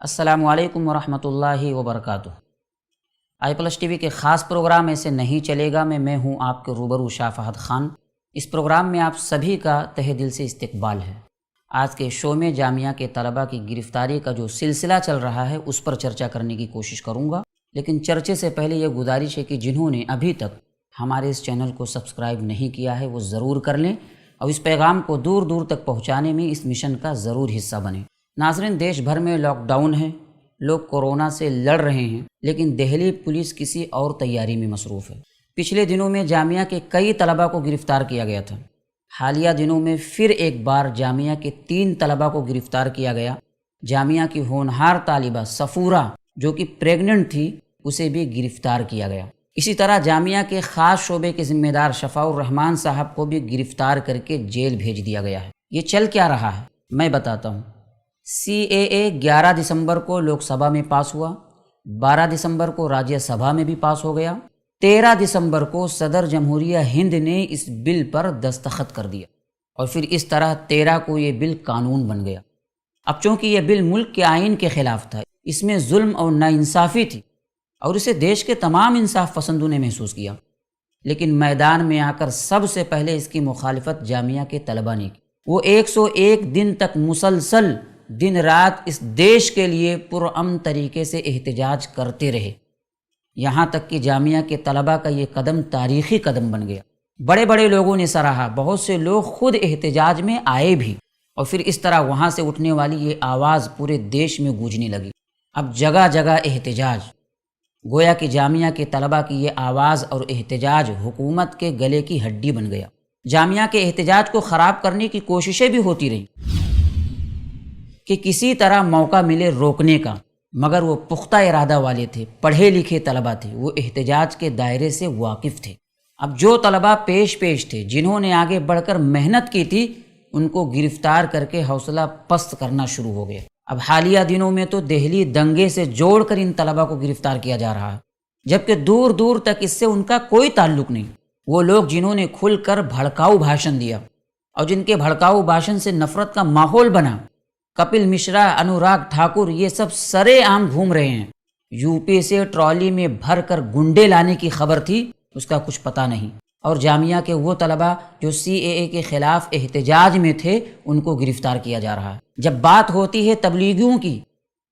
السلام علیکم ورحمۃ اللہ وبرکاتہ۔ آئی پلس ٹی وی کے خاص پروگرام ایسے نہیں چلے گا میں ہوں آپ کے روبرو شاہ فہد خان۔ اس پروگرام میں آپ سبھی کا تہہ دل سے استقبال ہے۔ آج کے شو میں جامعہ کے طلباء کی گرفتاری کا جو سلسلہ چل رہا ہے اس پر چرچا کرنے کی کوشش کروں گا، لیکن چرچے سے پہلے یہ گزارش ہے کہ جنہوں نے ابھی تک ہمارے اس چینل کو سبسکرائب نہیں کیا ہے وہ ضرور کر لیں اور اس پیغام کو دور دور تک پہنچانے میں اس مشن کا ضرور حصہ بنیں۔ ناظرین، دیش بھر میں لاک ڈاؤن ہے، لوگ کورونا سے لڑ رہے ہیں، لیکن دہلی پولیس کسی اور تیاری میں مصروف ہے۔ پچھلے دنوں میں جامعہ کے کئی طلباء کو گرفتار کیا گیا تھا۔ حالیہ دنوں میں پھر ایک بار جامعہ کے 3 طلباء کو گرفتار کیا گیا۔ جامعہ کی ہونہار طالبہ صفورہ جو کہ پریگننٹ تھی اسے بھی گرفتار کیا گیا۔ اسی طرح جامعہ کے خاص شعبے کے ذمہ دار شفاء الرحمان صاحب کو بھی گرفتار کر کے جیل بھیج دیا گیا ہے۔ یہ چل کیا رہا ہے میں بتاتا ہوں۔ CAA 11 دسمبر کو لوک سبھا میں پاس ہوا، 12 دسمبر کو راجیہ سبھا میں بھی پاس ہو گیا، 13 دسمبر کو صدر جمہوریہ ہند نے اس بل پر دستخط کر دیا اور پھر اس طرح 13 کو یہ بل قانون بن گیا۔ اب چونکہ یہ بل ملک کے آئین کے خلاف تھا، اس میں ظلم اور ناانصافی تھی اور اسے دیش کے تمام انصاف پسندوں نے محسوس کیا، لیکن میدان میں آ کر سب سے پہلے اس کی مخالفت جامعہ کے طلباء نے کی۔ وہ 101 دن تک مسلسل دن رات اس دیش کے لیے پرامن طریقے سے احتجاج کرتے رہے، یہاں تک کہ جامعہ کے طلباء کا یہ قدم تاریخی قدم بن گیا۔ بڑے بڑے لوگوں نے سراہا، بہت سے لوگ خود احتجاج میں آئے بھی، اور پھر اس طرح وہاں سے اٹھنے والی یہ آواز پورے دیش میں گونجنے لگی۔ اب جگہ جگہ احتجاج، گویا کہ جامعہ کے طلباء کی یہ آواز اور احتجاج حکومت کے گلے کی ہڈی بن گیا۔ جامعہ کے احتجاج کو خراب کرنے کی کوششیں بھی ہوتی رہیں کہ کسی طرح موقع ملے روکنے کا، مگر وہ پختہ ارادہ والے تھے، پڑھے لکھے طلباء تھے، وہ احتجاج کے دائرے سے واقف تھے۔ اب جو طلباء پیش تھے، جنہوں نے آگے بڑھ کر محنت کی تھی، ان کو گرفتار کر کے حوصلہ پست کرنا شروع ہو گیا۔ اب حالیہ دنوں میں تو دہلی دنگے سے جوڑ کر ان طلباء کو گرفتار کیا جا رہا ہے، جبکہ دور دور تک اس سے ان کا کوئی تعلق نہیں۔ وہ لوگ جنہوں نے کھل کر بھڑکاؤ بھاشن دیا اور جن کے بھڑکاؤ بھاشن سے نفرت کا ماحول بنا، کپل مشرا، انوراگ ٹھاکر، یہ سب سرے عام گھوم رہے ہیں۔ UP سے ٹرالی میں بھر کر گنڈے لانے کی خبر تھی، اس کا کچھ پتہ نہیں۔ اور جامعہ کے وہ طلباء جو CAA کے خلاف احتجاج میں تھے، ان کو گرفتار کیا جا رہا ہے۔ جب بات ہوتی ہے تبلیغیوں کی،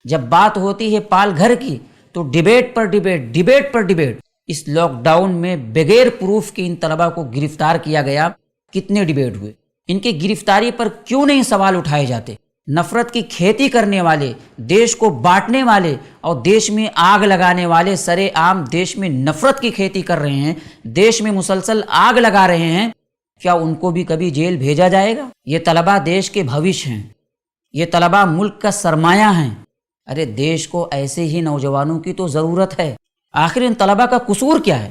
جب بات ہوتی ہے پال گھر کی، تو ڈیبیٹ پر ڈیبیٹ، ڈیبیٹ پر ڈیبیٹ۔ اس لاک ڈاؤن میں بغیر پروف کے ان طلباء کو گرفتار کیا گیا۔ کتنے ڈیبیٹ ہوئے؟ ان کی گرفتاری پر کیوں نہیں سوال اٹھائے جاتے؟ نفرت کی کھیتی کرنے والے، دیش کو بانٹنے والے اور دیش میں آگ لگانے والے سرے عام دیش میں نفرت کی کھیتی کر رہے ہیں، دیش میں مسلسل آگ لگا رہے ہیں، کیا ان کو بھی کبھی جیل بھیجا جائے گا؟ یہ طلباء دیش کے بھوش ہیں، یہ طلباء ملک کا سرمایہ ہیں۔ ارے دیش کو ایسے ہی نوجوانوں کی تو ضرورت ہے۔ آخر ان طلباء کا قصور کیا ہے؟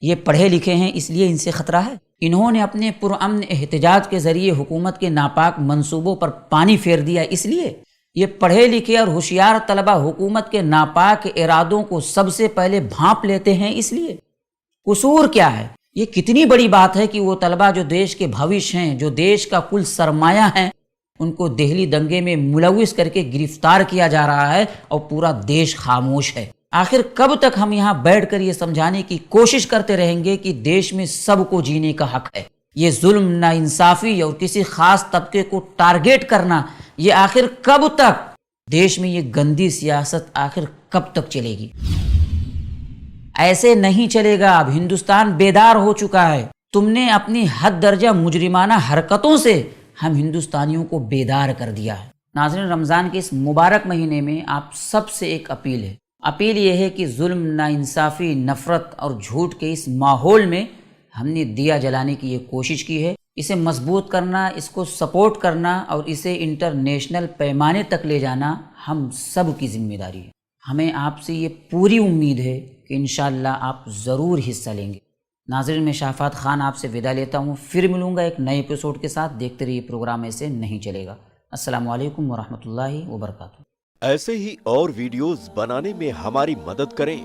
یہ پڑھے لکھے ہیں اس لیے ان سے خطرہ ہے؟ انہوں نے اپنے پرامن احتجاج کے ذریعے حکومت کے ناپاک منصوبوں پر پانی پھیر دیا اس لیے؟ یہ پڑھے لکھے اور ہوشیار طلباء حکومت کے ناپاک ارادوں کو سب سے پہلے بھانپ لیتے ہیں اس لیے؟ قصور کیا ہے؟ یہ کتنی بڑی بات ہے کہ وہ طلباء جو دیش کے بھوش ہیں، جو دیش کا کل سرمایہ ہیں، ان کو دہلی دنگے میں ملوث کر کے گرفتار کیا جا رہا ہے اور پورا دیش خاموش ہے۔ آخر کب تک ہم یہاں بیٹھ کر یہ سمجھانے کی کوشش کرتے رہیں گے کہ دیش میں سب کو جینے کا حق ہے؟ یہ ظلم، ناانصافی اور کسی خاص طبقے کو ٹارگیٹ کرنا، یہ آخر کب تک؟ دیش میں یہ گندی سیاست آخر کب تک چلے گی؟ ایسے نہیں چلے گا۔ اب ہندوستان بیدار ہو چکا ہے۔ تم نے اپنی حد درجہ مجرمانہ حرکتوں سے ہم ہندوستانیوں کو بیدار کر دیا ہے۔ ناظرین، رمضان کے اس مبارک مہینے میں آپ سب سے ایک اپیل ہے۔ اپیل یہ ہے کہ ظلم، ناانصافی، نفرت اور جھوٹ کے اس ماحول میں ہم نے دیا جلانے کی یہ کوشش کی ہے۔ اسے مضبوط کرنا، اس کو سپورٹ کرنا اور اسے انٹرنیشنل پیمانے تک لے جانا ہم سب کی ذمہ داری ہے۔ ہمیں آپ سے یہ پوری امید ہے کہ انشاءاللہ آپ ضرور حصہ لیں گے۔ ناظرین، میں شاہ فہد خان آپ سے وداع لیتا ہوں، پھر ملوں گا ایک نئے ایپیسوڈ کے ساتھ۔ دیکھتے رہیے پروگرام ایسے نہیں چلے گا۔ السلام علیکم ورحمۃ اللہ وبرکاتہ۔ ایسے ہی اور ویڈیوز بنانے میں ہماری مدد کریں۔